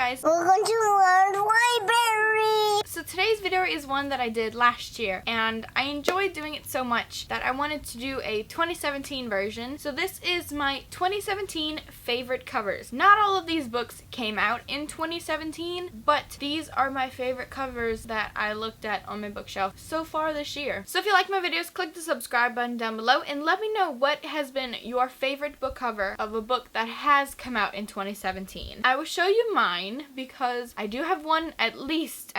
guys. Welcome to our library! So today's video is one that I did last year, and I enjoyed doing it so much that I wanted to do a 2017 version. So this is my 2017 favorite covers. Not all of these books came out in 2017, but these are my favorite covers that I looked at on my bookshelf so far this year. So if you like my videos, click the subscribe button down below and let me know what has been your favorite book cover of a book that has come out in 2017. I will show you mine because I do have one, at least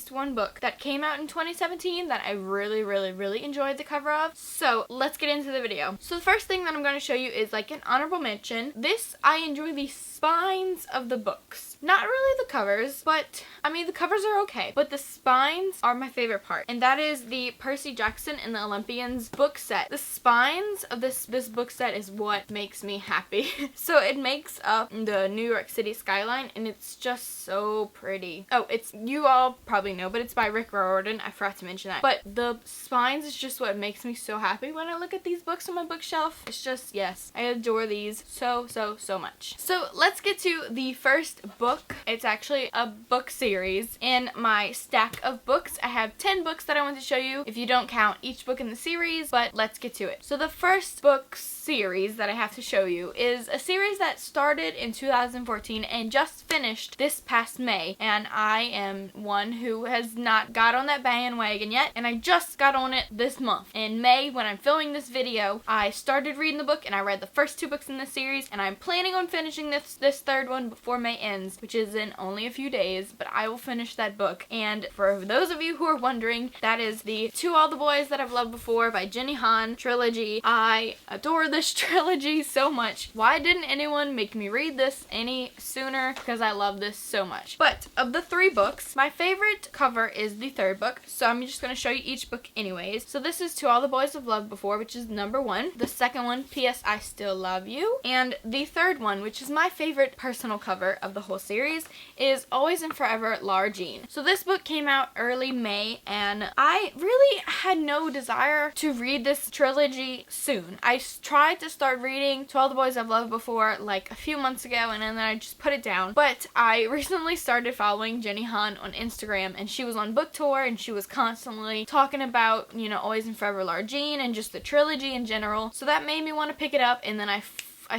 one book that came out in 2017 that I really enjoyed the cover of. So let's get into the video. So the first thing that I'm going to show you is like an honorable mention. This, I enjoy the spines of the books. Not really the covers, but I mean the covers are okay, but the spines are my favorite part. And that is the Percy Jackson and the Olympians book set. The spines of this book set is what makes me happy. So it makes up the New York City skyline and it's just so pretty. Oh, you all probably know, but it's by Rick Riordan. I forgot to mention that. But the spines is just what makes me so happy when I look at these books on my bookshelf. It's just, yes, I adore these so much. So let's get to the first book. It's actually a book series. In my stack of books, I have 10 books that I want to show you if you don't count each book in the series, but let's get to it. So the first book series that I have to show you is a series that started in 2014 and just finished this past May, and I am one who has not got on that bandwagon yet, and I just got on it this month. In May, when I'm filming this video, I started reading the book and I read the first 2 books in this series, and I'm planning on finishing this third one before May ends, which is in only a few days, but I will finish that book. And for those of you who are wondering, that is the To All the Boys That I've Loved Before by Jenny Han trilogy. I adore this trilogy so much. Why didn't anyone make me read this any sooner? Because I love this so much. But of the 3 books, my favorite cover is the 3rd book, so I'm just going to show you each book anyways. So this is To All the Boys I've Loved Before, which is number 1. The second one, P.S. I Still Love You. And the 3rd one, which is my favorite personal cover of the whole series, is Always and Forever, Lara Jean. So this book came out early May, and I really had no desire to read this trilogy soon. I tried to start reading To All the Boys I've Loved Before like a few months ago, and then I just put it down. But I recently started following Jenny Han on Instagram, and she was on book tour, and she was constantly talking about, you know, Always and Forever, Lara Jean, and just the trilogy in general. So that made me want to pick it up, and then I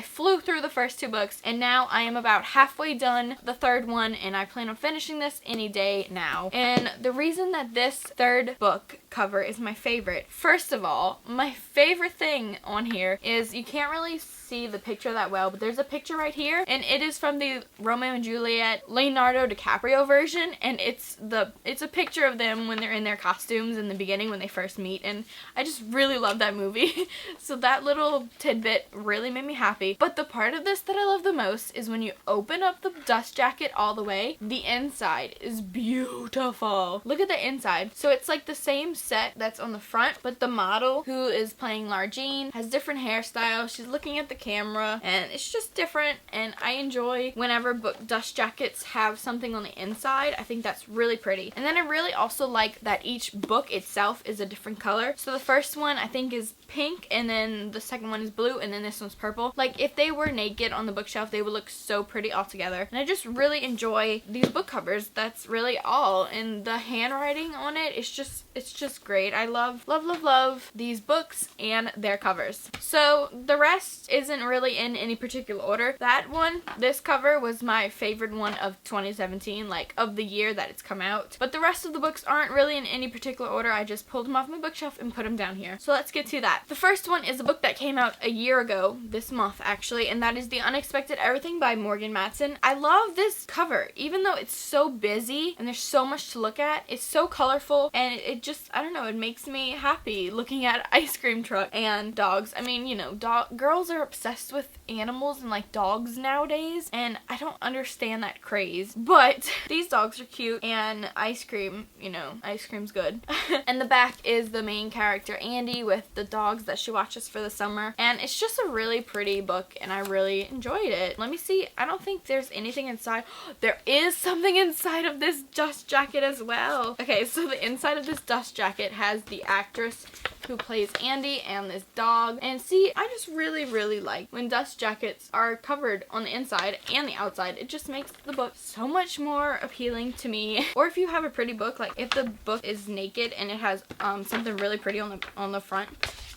flew through the first 2 books, and now I am about halfway done the 3rd one, and I plan on finishing this any day now. And the reason that this 3rd book cover is my favorite, first of all, my favorite thing on here is you can't really see the picture that well, but there's a picture right here, and it is from the Romeo and Juliet Leonardo DiCaprio version, and it's a picture of them when they're in their costumes in the beginning when they first meet, and I just really love that movie. So that little tidbit really made me happy. But the part of this that I love the most is when you open up the dust jacket all the way, the inside is beautiful. Look at the inside. So it's like the same set that's on the front, but the model who is playing Lara Jean has different hairstyles. She's looking at the camera, and it's just different, and I enjoy whenever book dust jackets have something on the inside. I think that's really pretty. And then I really also like that each book itself is a different color. So the first one I think is pink, and then the second one is blue, and then this one's purple. Like if they were naked on the bookshelf, they would look so pretty all together. And I just really enjoy these book covers. That's really all. And the handwriting on it is just, it's just great. I love these books and their covers. So the rest isn't really in any particular order. That one, this cover was my favorite one of 2017, like of the year that it's come out. But the rest of the books aren't really in any particular order. I just pulled them off my bookshelf and put them down here. So let's get to that. The first one is a book that came out a year ago, this month actually, and that is The Unexpected Everything by Morgan Matson. I love this cover, even though it's so busy and there's so much to look at. It's so colorful, and it just, I don't know, it makes me happy looking at ice cream truck and dogs. I mean, you know, girls are obsessed with animals and like dogs nowadays, and I don't understand that craze, but these dogs are cute, and ice cream, you know, ice cream's good. And the back is the main character Andy with the dogs that she watches for the summer, and it's just a really pretty book, and I really enjoyed it. Let me see. I don't think there's anything inside. There is something inside of this dust jacket as well. Okay, so the inside of this dust jacket has the actress who plays Andy, and this dog. And see, I just really like when dust jackets are covered on the inside and the outside. It just makes the book so much more appealing to me. Or if you have a pretty book, like if the book is naked and it has something really pretty on the front,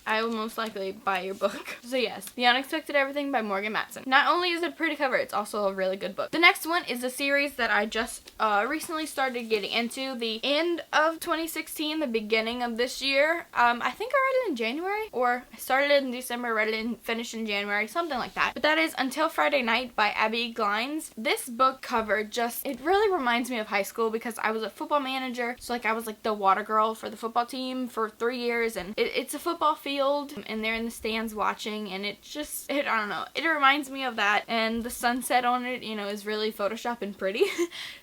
I will most likely buy your book. So yes, The Unexpected Everything by Morgan Matson. Not only is it a pretty cover, it's also a really good book. The next one is a series that I just recently started getting into. The end of 2016, the beginning of this year. I think I read it in January, or I started it in December, read it and finished in January, something like that. But that is Until Friday Night by Abby Glines. This book cover just, it really reminds me of high school because I was a football manager. So like I was like the water girl for the football team for 3 years, and it's a football field and they're in the stands watching, and I don't know, it reminds me of that, and the sunset on it, you know, is really Photoshop and pretty.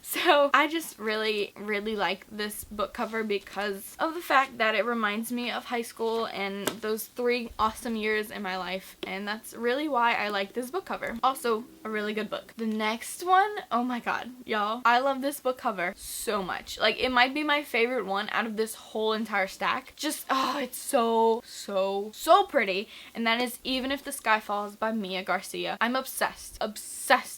So I just really like this book cover because of the fact that it reminds me of high school and those 3 awesome years in my life, and that's really why I like this book cover. Also a really good book. The next one, oh my god, y'all, I love this book cover so much. Like, it might be my favorite one out of this whole entire stack. Just, oh, it's so pretty, and that is Even If the Sky Falls by Mia Garcia. I'm obsessed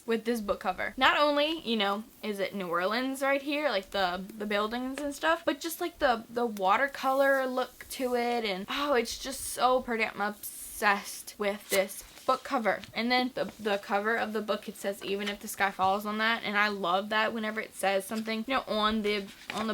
with this book cover. Not only, you know, is it New Orleans right here, like the buildings and stuff, but just like the watercolor look to it, and oh, it's just so pretty. I'm obsessed with this book cover. And then the cover of the book, it says Even If the Sky Falls on that, and I love that whenever it says something, you know, on the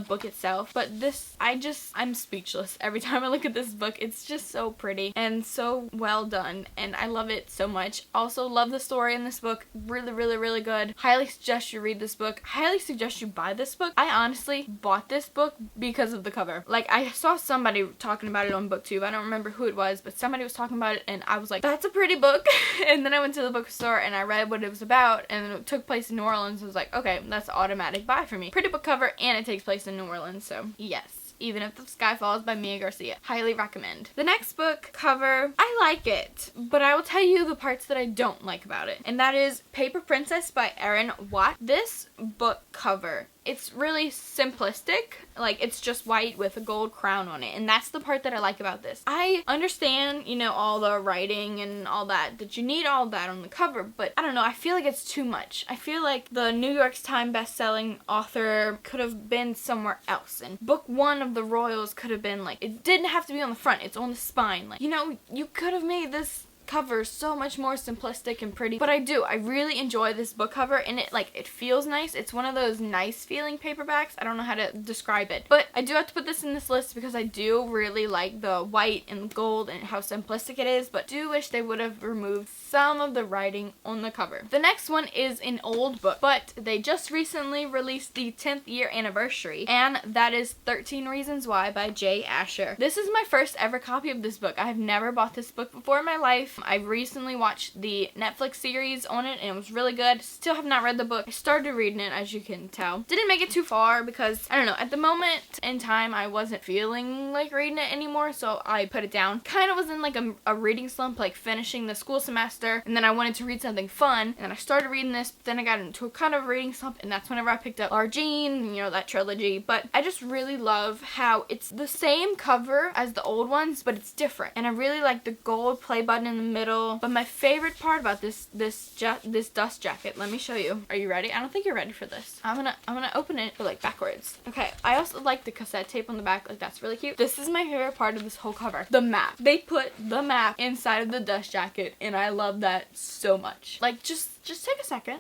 book itself. But this, I'm speechless every time I look at this book. It's just so pretty and so well done, and I love it so much. Also love the story in this book. Really good. Highly suggest you read this book. Highly suggest you buy this book. I honestly bought this book because of the cover. Like, I saw somebody talking about it on BookTube. I don't remember who it was, but somebody was talking about it, and I was like, that's a pretty book. And then I went to the bookstore and I read what it was about, and it took place in New Orleans. I was like, okay, that's an automatic buy for me. Pretty book cover, and it takes place in New Orleans, so yes. Even If the Sky Falls by Mia Garcia. Highly recommend. The next book cover, I like it, but I will tell you the parts that I don't like about it, and that is Paper Princess by Erin Watt. This book cover, it's really simplistic. Like, it's just white with a gold crown on it, and that's the part that I like about this. I understand, you know, all the writing and all that you need all that on the cover, but I don't know, I feel like it's too much. I feel like the New York Times best-selling author could have been somewhere else, and book 1 of the Royals could have been like, it didn't have to be on the front, it's on the spine. Like, you know, you could have made this cover so much more simplistic and pretty. But I really enjoy this book cover, and it feels nice. It's one of those nice feeling paperbacks. I don't know how to describe it, but I do have to put this in this list because I do really like the white and gold and how simplistic it is, but do wish they would have removed some of the writing on the cover. The next one is an old book, but they just recently released the 10th year anniversary, and that is 13 Reasons Why by Jay Asher. This is my first ever copy of this book. I have never bought this book before in my life. I recently watched the Netflix series on it, and it was really good. Still have not read the book. I started reading it, as you can tell. Didn't make it too far because, I don't know, at the moment in time I wasn't feeling like reading it anymore, so I put it down. Kind of was in like a reading slump, like finishing the school semester, and then I wanted to read something fun, and then I started reading this, but then I got into a kind of reading slump, and that's whenever I picked up Largene, you know, that trilogy. But I just really love how it's the same cover as the old ones, but it's different, and I really like the gold play button in the middle. But my favorite part about this dust jacket, let me show you. Are you ready? I don't think you're ready for this. I'm gonna open it, but like backwards. Okay, I also like the cassette tape on the back, like that's really cute. This is my favorite part of this whole cover. The map. They put the map inside of the dust jacket, and I love that so much. Like, just take a second.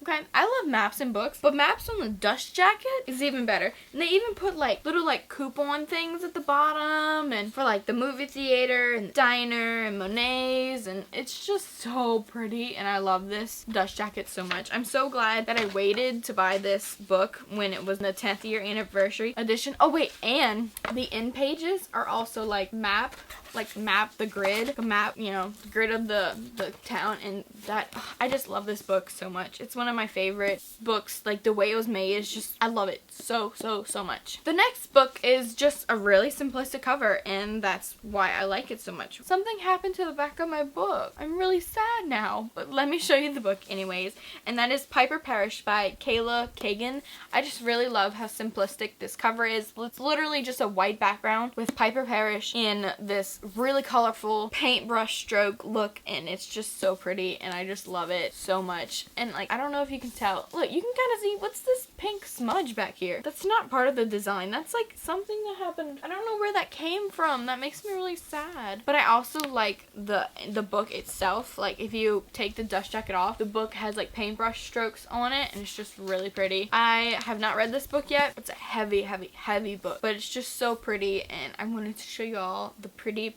Okay, I love maps in books, but maps on the dust jacket is even better. And they even put like little like coupon things at the bottom, and for like the movie theater and the diner and Monet's, and it's just so pretty, and I love this dust jacket so much. I'm so glad that I waited to buy this book when it was the 10th year anniversary edition. Oh wait, and the end pages are also like map like map the grid, the grid of the town, and that I just love this book so much. It's one of my favorite books. Like the way it was made is just, I love it so much. The next book is just a really simplistic cover, and that's why I like it so much. Something happened to the back of my book. I'm really sad now, but let me show you the book anyways, and that is Parrish by Kayla Kagan. I just really love how simplistic this cover is. It's literally just a white background with Parrish in this really colorful paintbrush stroke look, and it's just so pretty, and I just love it so much. And like, I don't know if you can tell. Look, you can kind of see, what's this pink smudge back here? That's not part of the design. That's like something that happened. I don't know where that came from. That makes me really sad. But I also like the book itself. Like if you take the dust jacket off, the book has like paintbrush strokes on it, and it's just really pretty. I have not read this book yet. It's a heavy book, but it's just so pretty, and I wanted to show you all the pretty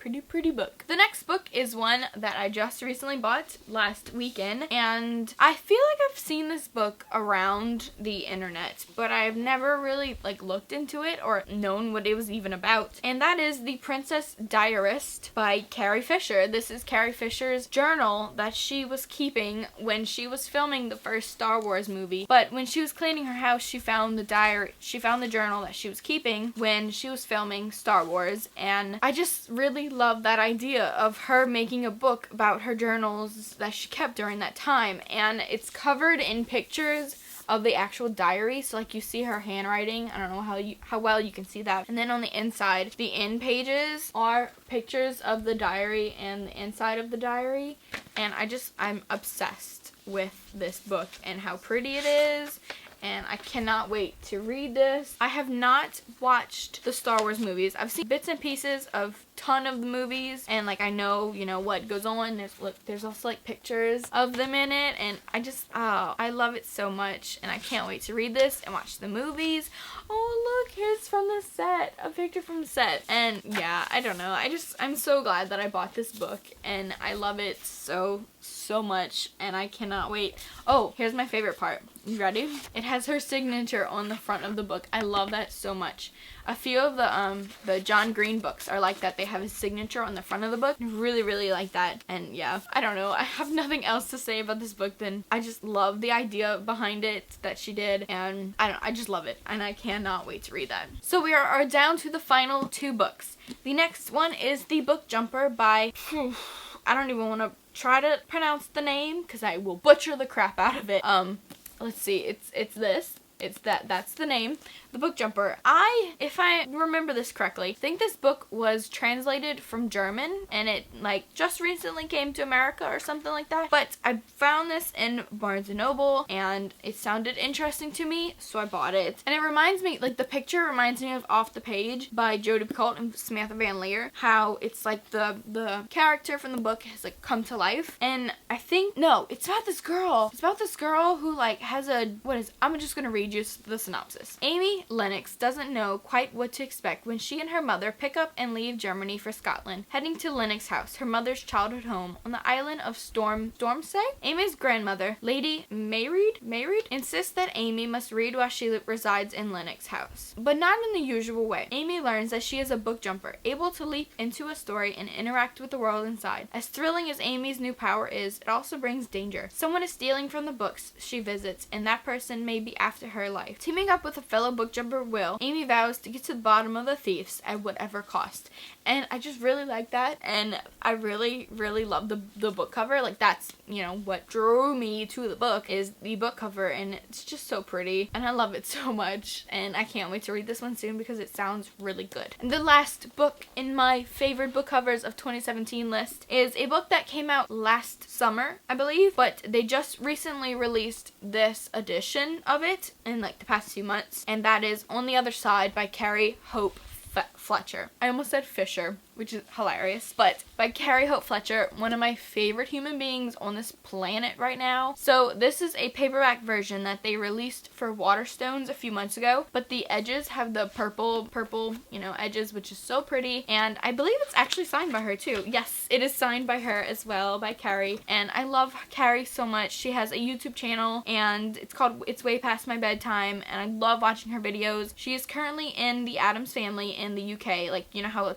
book. The next book is one that I just recently bought last weekend, and I feel like I've seen this book around the internet, but I've never really like looked into it or known what it was even about, and that is The Princess Diaries by Carrie Fisher. This is Carrie Fisher's journal that she was keeping when she was filming the first Star Wars movie, but when she was cleaning her house, she found the journal that she was keeping when she was filming Star Wars, and I just really love that idea of her making a book about her journals that she kept during that time, and it's covered in pictures of the actual diary, so like you see her handwriting. I don't know how well you can see that. And then on the inside, the end pages are pictures of the diary and the inside of the diary, and I'm obsessed with this book and how pretty it is, and I cannot wait to read this. I have not watched the Star Wars movies. I've seen bits and pieces of ton of the movies, and like I know, what goes on. There's also like pictures of them in it, and I love it so much, and I can't wait to read this and watch the movies. Oh look, here's from the set, a picture from the set, and yeah, I don't know. I'm so glad that I bought this book, and I love it so much, and I cannot wait. Oh, here's my favorite part. You ready? It has her signature on the front of the book. I love that so much. A few of the John Green books are like that. They have his signature on the front of the book. I really like that. And yeah, I don't know. I have nothing else to say about this book than I just love the idea behind it that she did, and I just love it, and I cannot wait to read that. So we are down to the final two books. The next one is The Book Jumper by I don't even want to try to pronounce the name because I will butcher the crap out of it. Let's see. That's the name. The Book Jumper. If I remember this correctly, think this book was translated from German, and it like just recently came to America or something like that. But I found this in Barnes & Noble, and it sounded interesting to me, so I bought it. And it reminds me, like the picture reminds me of Off the Page by Jodi Picoult and Samantha Van Leer. How it's like the character from the book has like come to life. And I think, no, it's about this girl. It's about this girl who like has I'm just gonna read you the synopsis. Amy Lennox doesn't know quite what to expect when she and her mother pick up and leave Germany for Scotland, heading to Lennox House, her mother's childhood home on the island of Stormsay. Amy's grandmother, Lady Mayreed, insists that Amy must read while she resides in Lennox House, but not in the usual way. Amy learns that she is a book jumper, able to leap into a story and interact with the world inside. As thrilling as Amy's new power is, it also brings danger. Someone is stealing from the books she visits, and that person may be after her life. Teaming up with a fellow book jumper, Will, Amy vows to get to the bottom of the thieves at whatever cost. And I just really like that, and I really love the book cover. Like that's, what drew me to the book is the book cover, and it's just so pretty, and I love it so much, and I can't wait to read this one soon because it sounds really good. And the last book in my favorite book covers of 2017 list is a book that came out last summer, I believe, but they just recently released this edition of it in like the past few months, and that is On the Other Side by Carrie Hope Fletcher. I almost said Fisher, which is hilarious, but by Carrie Hope Fletcher, one of my favorite human beings on this planet right now. So this is a paperback version that they released for Waterstones a few months ago, but the edges have the purple, edges, which is so pretty, and I believe it's actually signed by her too. Yes, it is signed by her as well, by Carrie, and I love Carrie so much. She has a YouTube channel, and it's called It's Way Past My Bedtime, and I love watching her videos. She is currently in the Addams Family in the UK, like, how a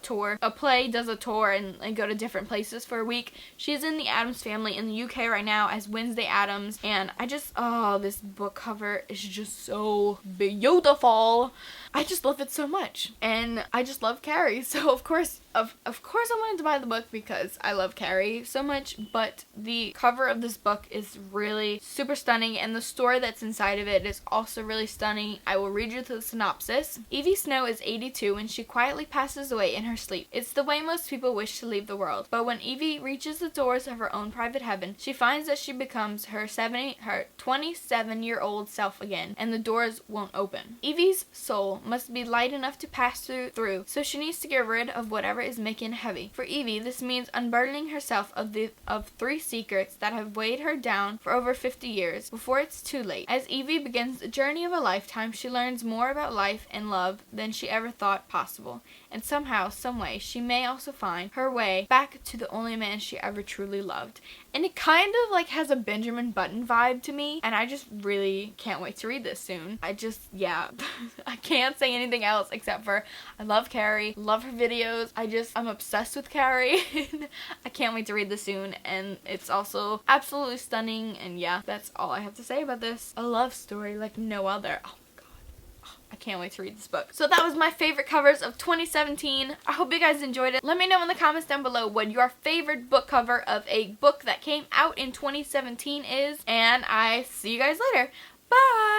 play, does a tour, and go to different places for a week. She's in the Addams Family in the UK right now as Wednesday Addams, and I just, oh, this book cover is just so beautiful. I just love it so much, and I just love Carrie, so of course I wanted to buy the book because I love Carrie so much, but the cover of this book is really super stunning, and the story that's inside of it is also really stunning. I will read you the synopsis. Evie Snow is 82 and she quietly passes away in her sleep. It's the way most people wish to leave the world, but when Evie reaches the doors of her own private heaven, she finds that she becomes her 27-year-old self again, and the doors won't open. Evie's soul must be light enough to pass through, so she needs to get rid of whatever is making it heavy. For Evie, this means unburdening herself of 3 secrets that have weighed her down for over 50 years before it's too late. As Evie begins the journey of a lifetime, she learns more about life and love than she ever thought possible, and somehow, someway, she may also find her way back to the only man she ever truly loved. And it kind of like has a Benjamin Button vibe to me, and I just really can't wait to read this soon. Yeah, I can't say anything else except for I love Carrie, love her videos, I'm obsessed with Carrie. I can't wait to read this soon, and it's also absolutely stunning, and yeah, that's all I have to say about this. A love story like no other. Oh my god. I can't wait to read this book. So that was my favorite covers of 2017. I hope you guys enjoyed it. Let me know in the comments down below what your favorite book cover of a book that came out in 2017 is, and I see you guys later. Bye!